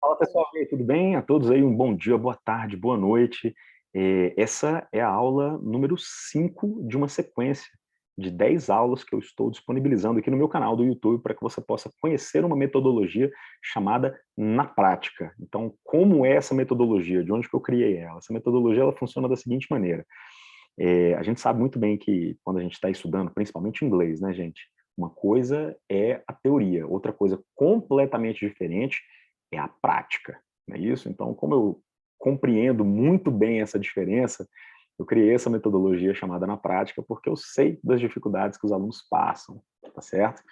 Fala pessoal, e aí, tudo bem? A todos aí um bom dia, boa tarde, boa noite. Essa é a aula número 5 de uma sequência de 10 aulas que eu estou disponibilizando aqui no meu canal do YouTube para que você possa conhecer uma metodologia chamada Na Prática. Então, como é essa metodologia? De onde que eu criei ela? Essa metodologia ela funciona da seguinte maneira. A gente sabe muito bem que quando a gente está estudando, principalmente inglês, né, gente? Uma coisa é a teoria, outra coisa completamente diferente é a prática, não é isso? Então, como eu compreendo muito bem essa diferença, eu criei essa metodologia chamada Na Prática, porque eu sei das dificuldades que os alunos passam, tá certo?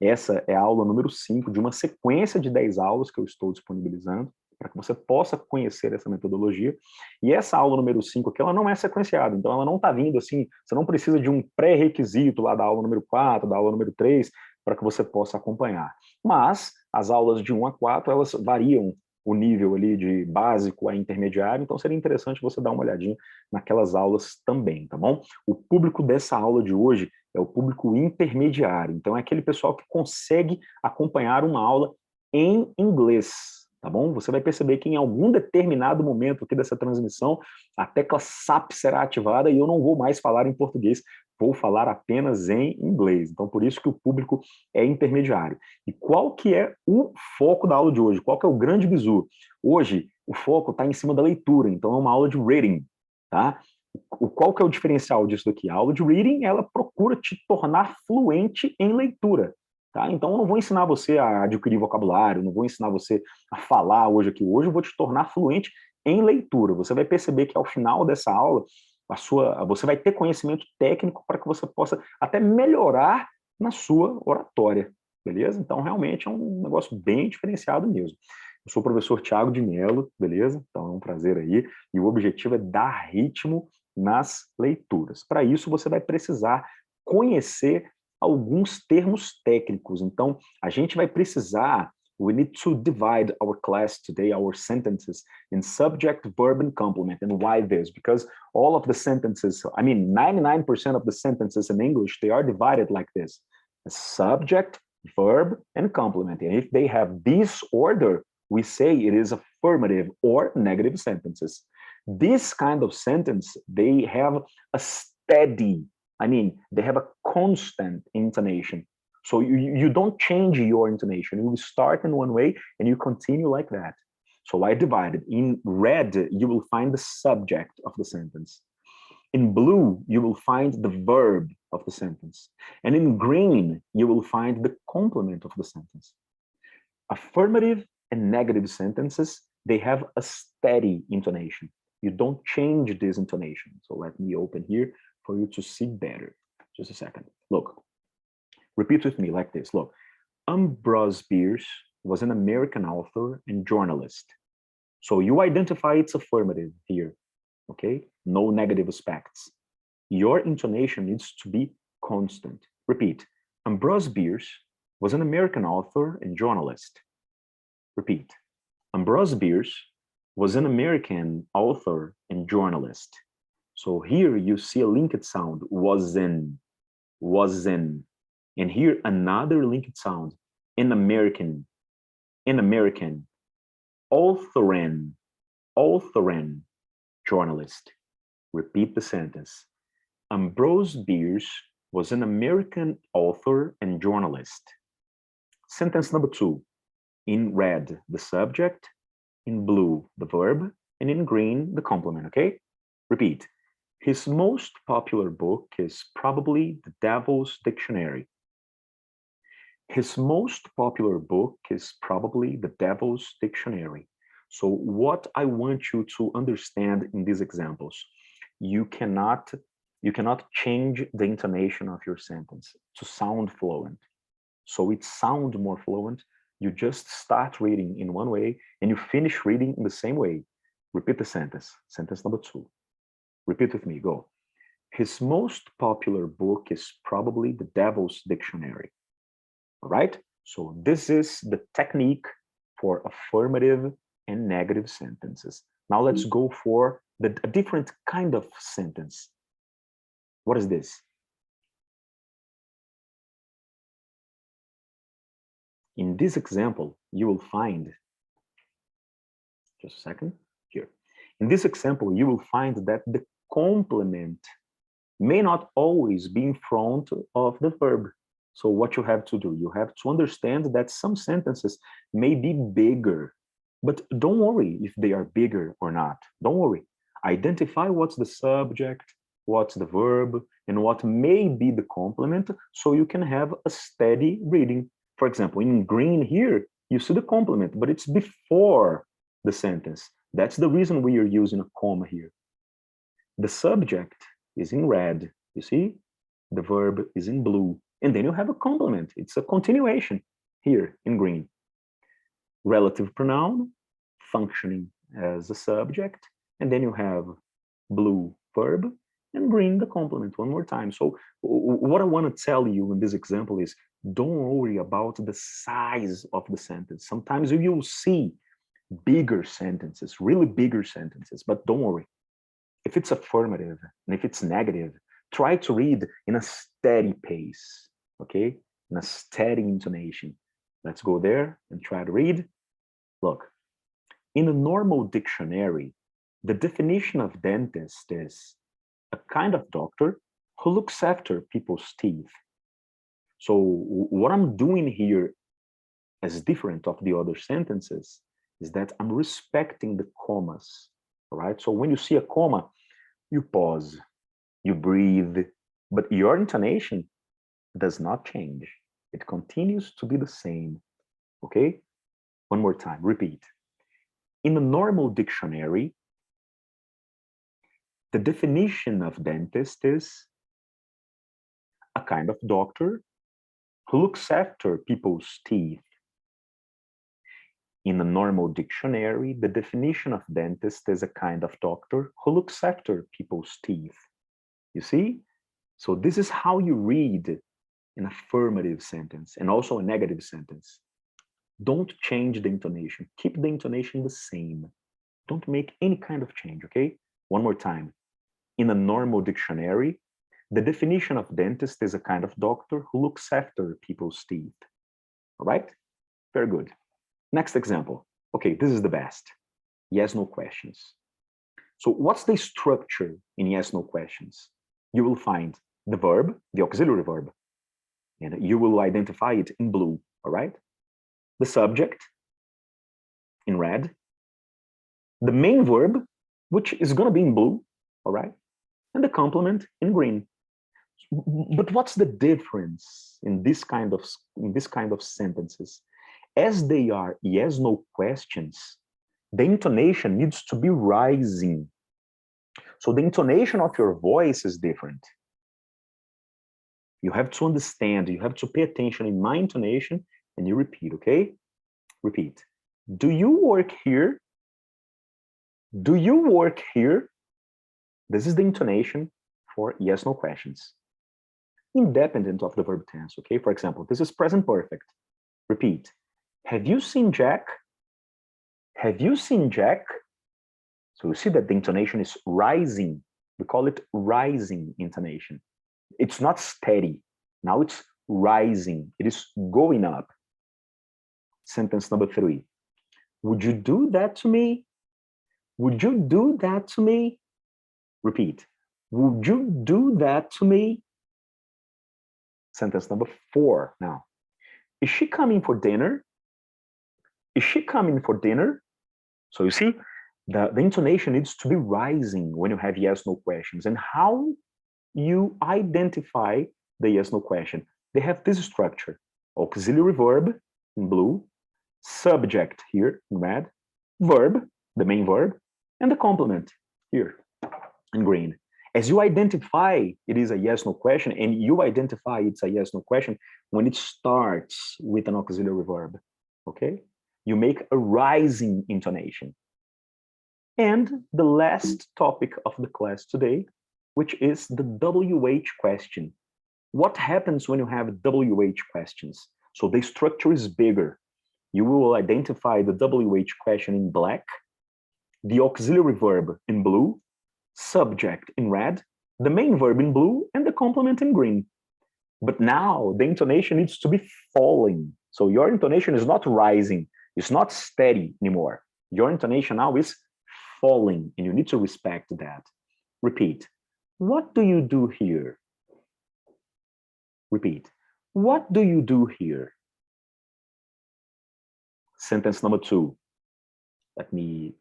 Essa é a aula número 5 de uma sequência de 10 aulas que eu estou disponibilizando, para que você possa conhecer essa metodologia. E essa aula número 5 aqui, ela não é sequenciada, então ela não está vindo assim, você não precisa de um pré-requisito lá da aula número 4, da aula número 3, para que você possa acompanhar. Mas as aulas de 1 a 4, elas variam o nível ali de básico a intermediário, então seria interessante você dar uma olhadinha naquelas aulas também, tá bom? O público dessa aula de hoje é o público intermediário, então é aquele pessoal que consegue acompanhar uma aula em inglês, tá bom? Você vai perceber que em algum determinado momento aqui dessa transmissão, a tecla SAP será ativada e eu não vou mais falar em português, vou falar apenas em inglês. Então, por isso que o público é intermediário. E qual que é o foco da aula de hoje? Qual que é o grande bizu? Hoje, o foco está em cima da leitura, então é uma aula de reading, tá? Qual que é o diferencial disso daqui? A aula de reading, ela procura te tornar fluente em leitura. Tá? Então, eu não vou ensinar você a adquirir vocabulário, não vou ensinar você a falar hoje aqui. Hoje eu vou te tornar fluente em leitura. Você vai perceber que ao final dessa aula, você vai ter conhecimento técnico para que você possa até melhorar na sua oratória, beleza? Então, realmente é um negócio bem diferenciado mesmo. Eu sou o professor Thiago de Mello, beleza? Então, é um prazer aí. E o objetivo é dar ritmo nas leituras. Para isso, você vai precisar conhecer alguns termos técnicos. Então, a gente vai precisar, we need to divide our class today, our sentences, in subject, verb, and complement. And why this? Because all of the sentences, I mean, 99% of the sentences in English, they are divided like this. Subject, verb, and complement. And if they have this order, we say it is affirmative or negative sentences. This kind of sentence, they have a steady, I mean, they have a constant intonation. So you don't change your intonation. You start in one way and you continue like that. So I divided. In red, you will find the subject of the sentence. In blue, you will find the verb of the sentence. And in green, you will find the complement of the sentence. Affirmative and negative sentences, they have a steady intonation. You don't change this intonation. So let me open here for you to see better. Just a second. Look, repeat with me like this. Look, Ambrose Bierce was an American author and journalist. So you identify it's affirmative here, okay? No negative aspects. Your intonation needs to be constant. Repeat. Ambrose Bierce was an American author and journalist. Repeat. Ambrose Bierce was an American author and journalist. So here you see a linked sound, was in. And here another linked sound, in American, authorin, journalist. Repeat the sentence. Ambrose Bierce was an American author and journalist. Sentence number 2. In red, the subject, in blue, the verb, and in green, the complement, okay? Repeat. His most popular book is probably The Devil's Dictionary. His most popular book is probably The Devil's Dictionary. So what I want you to understand in these examples, you cannot change the intonation of your sentence to sound fluent. So it sounds more fluent. You just start reading in one way and you finish reading in the same way. Repeat the sentence. Sentence number 2. Repeat with me. Go. His most popular book is probably The Devil's Dictionary. All right? So this is the technique for affirmative and negative sentences. Now let's go for a different kind of sentence. What is this? In this example, you will find Just a second. Here. In this example, you will find that the complement may not always be in front of the verb. So what you have to do, you have to understand that some sentences may be bigger, but don't worry if they are bigger or not. Don't worry. Identify what's the subject, what's the verb, and what may be the complement, so you can have a steady reading. For example, in green here, you see the complement, but it's before the sentence. That's the reason we are using a comma here. The subject is in red, you see? The verb is in blue. And then you have a complement. It's a continuation here in green. Relative pronoun functioning as a subject. And then you have blue verb and green the complement one more time. So what I want to tell you in this example is don't worry about the size of the sentence. Sometimes you will see bigger sentences, really bigger sentences, but don't worry. If it's affirmative and if it's negative, try to read in a steady pace, okay? In a steady intonation. Let's go there and try to read. Look, in a normal dictionary, the definition of dentist is a kind of doctor who looks after people's teeth. So what I'm doing here as different of the other sentences is that I'm respecting the commas, all right? So when you see a comma, you pause, you breathe, but your intonation does not change. It continues to be the same, okay? One more time, repeat. In a normal dictionary, the definition of dentist is a kind of doctor who looks after people's teeth. In a normal dictionary, the definition of dentist is a kind of doctor who looks after people's teeth. You see? So this is how you read an affirmative sentence and also a negative sentence. Don't change the intonation. Keep the intonation the same. Don't make any kind of change, okay? One more time. In a normal dictionary, the definition of dentist is a kind of doctor who looks after people's teeth. All right? Very good. Next example. Okay, this is the best. Yes, no questions. So what's the structure in yes, no questions? You will find the verb, the auxiliary verb, and you will identify it in blue, all right? The subject in red, the main verb, which is going to be in blue, all right? And the complement in green. But what's the difference in this kind of sentences? As they are yes, no questions, the intonation needs to be rising. So the intonation of your voice is different. You have to understand, you have to pay attention in my intonation, and you repeat, okay? Repeat. Do you work here? Do you work here? This is the intonation for yes, no questions. Independent of the verb tense, okay? For example, this is present perfect. Repeat. Have you seen Jack? Have you seen Jack? So you see that the intonation is rising. We call it rising intonation. It's not steady. Now it's rising. It is going up. Sentence number 3. Would you do that to me? Would you do that to me? Repeat. Would you do that to me? Sentence number 4 now. Is she coming for dinner? Is she coming for dinner? So you see, the intonation needs to be rising when you have yes, no questions. And how you identify the yes, no question? They have this structure. Auxiliary verb in blue, subject here in red, verb, the main verb, and the complement here in green. As you identify it is a yes, no question, and you identify it's a yes, no question when it starts with an auxiliary verb, okay? You make a rising intonation. And the last topic of the class today, which is the WH question. What happens when you have WH questions? So the structure is bigger. You will identify the WH question in black, the auxiliary verb in blue, subject in red, the main verb in blue, and the complement in green. But now the intonation needs to be falling. So your intonation is not rising. It's not steady anymore. Your intonation now is falling, and you need to respect that. Repeat. What do you do here? Repeat. What do you do here? Sentence number 2. Let me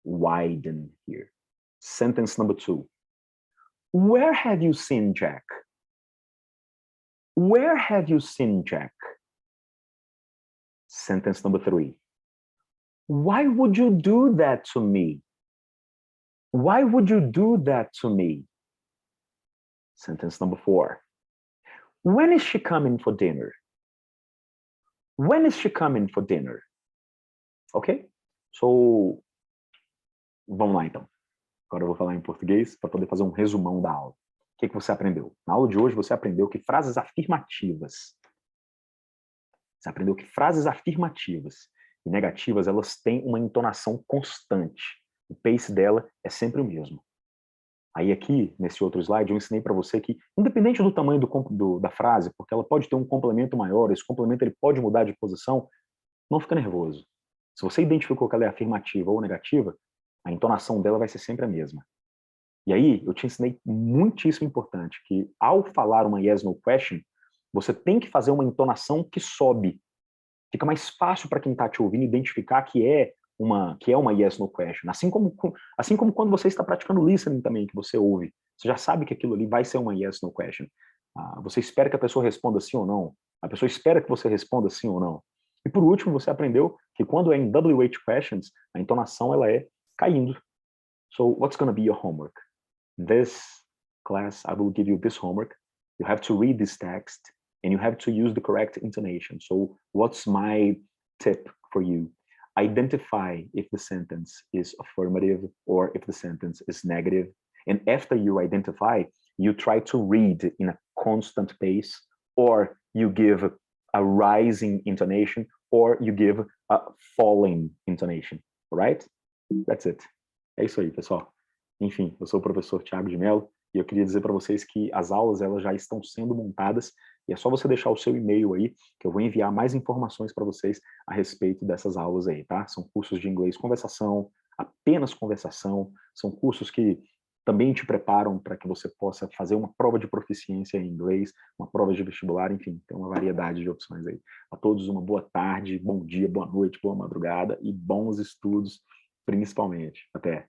widen here. Sentence number 2. Where have you seen Jack? Where have you seen Jack? Sentence number 3. Why would you do that to me? Why would you do that to me? Sentence number 4. When is she coming for dinner? When is she coming for dinner? Ok? So, vamos lá então. Agora eu vou falar em português para poder fazer um resumão da aula. O que você aprendeu? Na aula de hoje você aprendeu que frases afirmativas. Você aprendeu que frases afirmativas e negativas, elas têm uma entonação constante. O pace dela é sempre o mesmo. Aí aqui, nesse outro slide, eu ensinei para você que, independente do tamanho da frase, porque ela pode ter um complemento maior, esse complemento ele pode mudar de posição, não fica nervoso. Se você identificou que ela é afirmativa ou negativa, a entonação dela vai ser sempre a mesma. E aí, eu te ensinei muitíssimo importante, que ao falar uma yes, no question, você tem que fazer uma entonação que sobe. Fica mais fácil para quem está te ouvindo identificar que é uma yes, no question. Assim como quando você está praticando listening também, que você ouve. Você já sabe que aquilo ali vai ser uma yes, no question. Você espera que a pessoa responda sim ou não. A pessoa espera que você responda sim ou não. E por último, você aprendeu que quando é em WH questions, a entonação ela é caindo. So, what's going to be your homework? This class, I will give you this homework. You have to read this text and you have to use the correct intonation. So, what's my tip for you? Identify if the sentence is affirmative or if the sentence is negative. And after you identify, you try to read in a constant pace, or you give a rising intonation, or you give a falling intonation, right? That's it. É isso aí, pessoal. Enfim, eu sou o professor Thiago de Mello e eu queria dizer para vocês que as aulas elas já estão sendo montadas e é só você deixar o seu e-mail aí que eu vou enviar mais informações para vocês a respeito dessas aulas aí, tá? São cursos de inglês conversação, apenas conversação, são cursos que também te preparam para que você possa fazer uma prova de proficiência em inglês, uma prova de vestibular, enfim, tem uma variedade de opções aí. A todos uma boa tarde, bom dia, boa noite, boa madrugada e bons estudos, principalmente. Até!